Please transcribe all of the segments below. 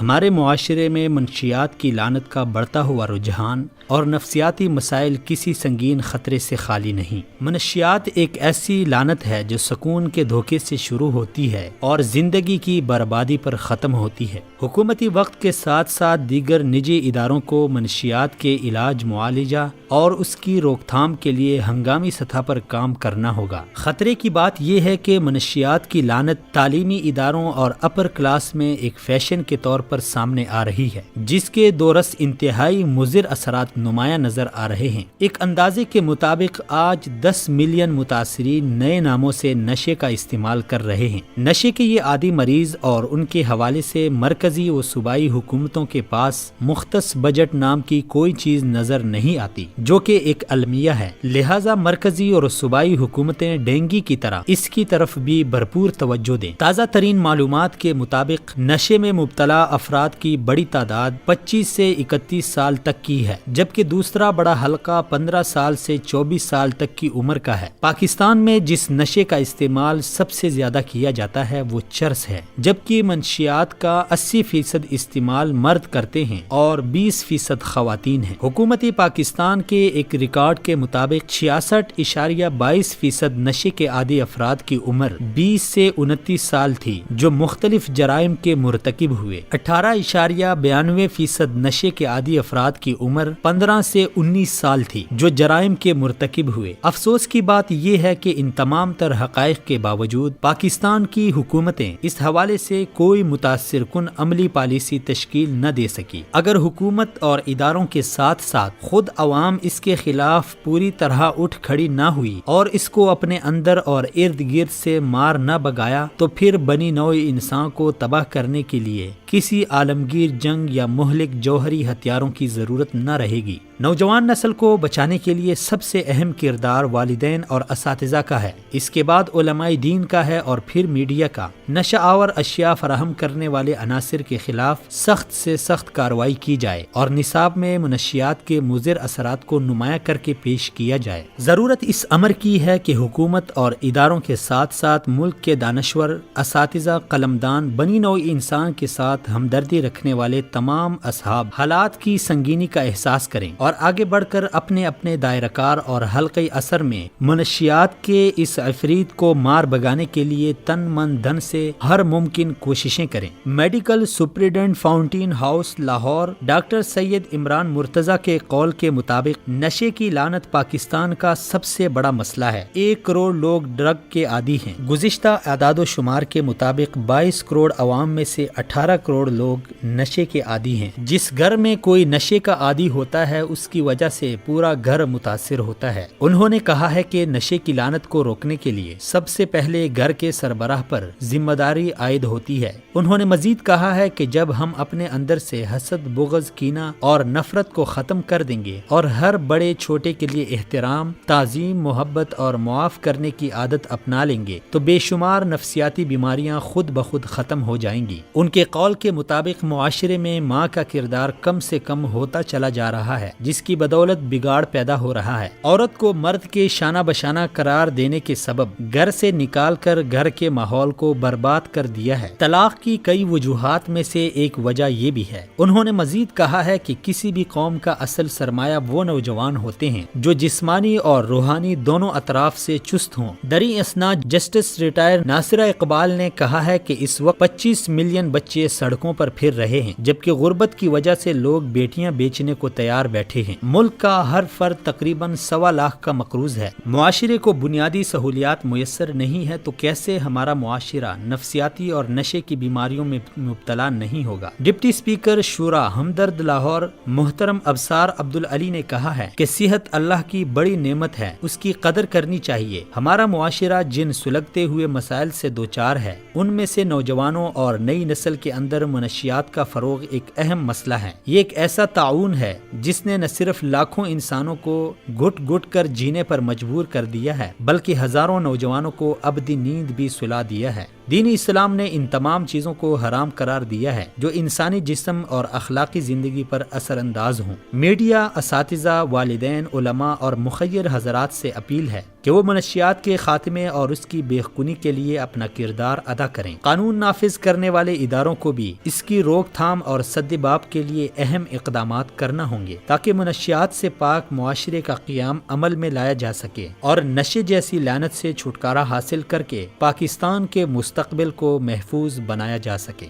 ہمارے معاشرے میں منشیات کی لعنت کا بڑھتا ہوا رجحان اور نفسیاتی مسائل کسی سنگین خطرے سے خالی نہیں۔ منشیات ایک ایسی لعنت ہے جو سکون کے دھوکے سے شروع ہوتی ہے اور زندگی کی بربادی پر ختم ہوتی ہے۔ حکومتی وقت کے ساتھ ساتھ دیگر نجی اداروں کو منشیات کے علاج، معالجہ اور اس کی روک تھام کے لیے ہنگامی سطح پر کام کرنا ہوگا۔ خطرے کی بات یہ ہے کہ منشیات کی لعنت تعلیمی اداروں اور اپر کلاس میں ایک فیشن کے طور پر سامنے آ رہی ہے، جس کے دورس انتہائی مضر اثرات نمایاں نظر آ رہے ہیں۔ ایک اندازے کے مطابق آج 10 ملین متاثرین نئے ناموں سے نشے کا استعمال کر رہے ہیں۔ نشے کے یہ عادی مریض اور ان کے حوالے سے مرکزی و صوبائی حکومتوں کے پاس مختص بجٹ نام کی کوئی چیز نظر نہیں آتی، جو کہ ایک المیہ ہے۔ لہٰذا مرکزی اور صوبائی حکومتیں ڈینگی کی طرح اس کی طرف بھی بھرپور توجہ دیں۔ تازہ ترین معلومات کے مطابق نشے میں مبتلا افراد کی بڑی تعداد 25 سے 31 سال تک کی ہے، جبکہ دوسرا بڑا حلقہ 15 سال سے 24 سال تک کی عمر کا ہے۔ پاکستان میں جس نشے کا استعمال سب سے زیادہ کیا جاتا ہے وہ چرس ہے، جبکہ منشیات کا 80% استعمال مرد کرتے ہیں اور 20% خواتین ہیں۔ حکومت پاکستان کے ایک ریکارڈ کے مطابق 66.22% نشے کے عادی افراد کی عمر 20 سے 29 سال تھی جو مختلف جرائم کے مرتکب ہوئے۔ 18.92% نشے کے عادی افراد کی عمر 15 سے 19 سال تھی جو جرائم کے مرتکب ہوئے۔ افسوس کی بات یہ ہے کہ ان تمام تر حقائق کے باوجود پاکستان کی حکومتیں اس حوالے سے کوئی متاثر کن عملی پالیسی تشکیل نہ دے سکی۔ اگر حکومت اور اداروں کے ساتھ ساتھ خود عوام اس کے خلاف پوری طرح اٹھ کھڑی نہ ہوئی اور اس کو اپنے اندر اور ارد گرد سے مار نہ بگایا تو پھر بنی نوع انسان کو تباہ کرنے کے لیے کسی عالمگیر جنگ یا مہلک جوہری ہتھیاروں کی ضرورت نہ رہے گی۔ نوجوان نسل کو بچانے کے لیے سب سے اہم کردار والدین اور اساتذہ کا ہے، اس کے بعد علماء دین کا ہے اور پھر میڈیا کا۔ نشہ آور اشیاء فراہم کرنے والے عناصر کے خلاف سخت سے سخت کارروائی کی جائے اور نصاب میں منشیات کے مضر اثرات کو نمایاں کر کے پیش کیا جائے۔ ضرورت اس امر کی ہے کہ حکومت اور اداروں کے ساتھ ساتھ ملک کے دانشور، اساتذہ، قلمدان، بنی نوع انسان کے ساتھ ہمدردی رکھنے والے تمام اصحاب حالات کی سنگینی کا احساس کریں اور آگے بڑھ کر اپنے اپنے دائرہ کار اور حلقۂ اثر میں منشیات کے اس عفریت کو مار بگانے کے لیے تن من دھن سے ہر ممکن کوششیں کریں۔ Medical superintendent Fountain House Lahore doctor Syed Imran Murtaza کے قول کے مطابق نشے کی لعنت پاکستان کا سب سے بڑا مسئلہ ہے۔ 1 کروڑ لوگ ڈرگ کے عادی ہیں۔ گزشتہ اعداد و شمار کے مطابق 22 کروڑ عوام میں سے 18 کروڑ لوگ نشے کے عادی ہیں۔ جس گھر میں کوئی نشے کا عادی ہوتا ہے اس کی وجہ سے پورا گھر متاثر ہوتا ہے۔ انہوں نے کہا ہے کہ نشے کی لعنت کو روکنے کے لیے سب سے پہلے گھر کے سربراہ پر ذمہ داری عائد ہوتی ہے۔ انہوں نے مزید کہا ہے کہ جب ہم اپنے اندر سے حسد، بغض، کینہ اور نفرت کو ختم کر دیں گے اور ہر بڑے چھوٹے کے لیے احترام، تعظیم، محبت اور معاف کرنے کی عادت اپنا لیں گے تو بے شمار نفسیاتی بیماریاں خود بخود ختم ہو جائیں گی۔ ان کے قول کے مطابق معاشرے میں ماں کا کردار کم سے کم ہوتا چلا جا رہا ہے، جس کی بدولت بگاڑ پیدا ہو رہا ہے۔ عورت کو مرد کے شانہ بشانہ قرار دینے کے سبب گھر سے نکال کر گھر کے ماحول کو برباد کر دیا ہے۔ طلاق کی کئی وجوہات میں سے ایک وجہ یہ بھی ہے۔ انہوں نے مزید کہا ہے کہ کسی بھی قوم کا اصل سرمایہ وہ نوجوان ہوتے ہیں جو جسمانی اور روحانی دونوں اطراف سے چست ہوں۔ دریں اثنا جسٹس ریٹائر ناصرہ اقبال نے کہا ہے کہ اس وقت 25 ملین بچے سڑکوں پر پھر رہے ہیں، جبکہ غربت کی وجہ سے لوگ بیٹیاں بیچنے کو تیار بیٹھے ہیں۔ ملک کا ہر فرد تقریباً 1.25 لاکھ کا مقروض ہے۔ معاشرے کو بنیادی سہولیات میسر نہیں ہے تو کیسے ہمارا معاشرہ نفسیاتی اور نشے کی بیماریوں میں مبتلا نہیں ہوگا؟ ڈپٹی اسپیکر شورا ہمدرد لاہور محترم ابصار عبدالعلی نے کہا ہے کہ صحت اللہ کی بڑی نعمت ہے، اس کی قدر کرنی چاہیے۔ ہمارا معاشرہ جن سلگتے ہوئے مسائل سے دوچار ہے ان میں سے نوجوانوں اور نئی نسل کے اندر منشیات کا فروغ ایک اہم مسئلہ ہے۔ یہ ایک ایسا طاعون ہے جس نے نہ صرف لاکھوں انسانوں کو گھٹ گھٹ کر جینے پر مجبور کر دیا ہے بلکہ ہزاروں نوجوانوں کو ابدی نیند بھی سلا دیا ہے۔ دین اسلام نے ان تمام چیزوں کو حرام قرار دیا ہے جو انسانی جسم اور اخلاقی زندگی پر اثر انداز ہوں۔ میڈیا، اساتذہ، والدین، علماء اور مخیر حضرات سے اپیل ہے کہ وہ منشیات کے خاتمے اور اس کی بے خونی کے لیے اپنا کردار ادا کریں۔ قانون نافذ کرنے والے اداروں کو بھی اس کی روک تھام اور سد باب کے لیے اہم اقدامات کرنا ہوں گے تاکہ منشیات سے پاک معاشرے کا قیام عمل میں لایا جا سکے اور نشے جیسی لعنت سے چھٹکارا حاصل کر کے پاکستان کے مستقبل کو محفوظ بنایا جا سکے۔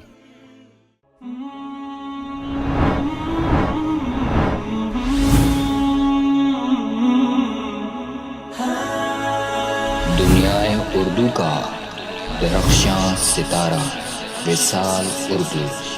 دنیائے اردو کا درخشاں ستارہ وصال اردو۔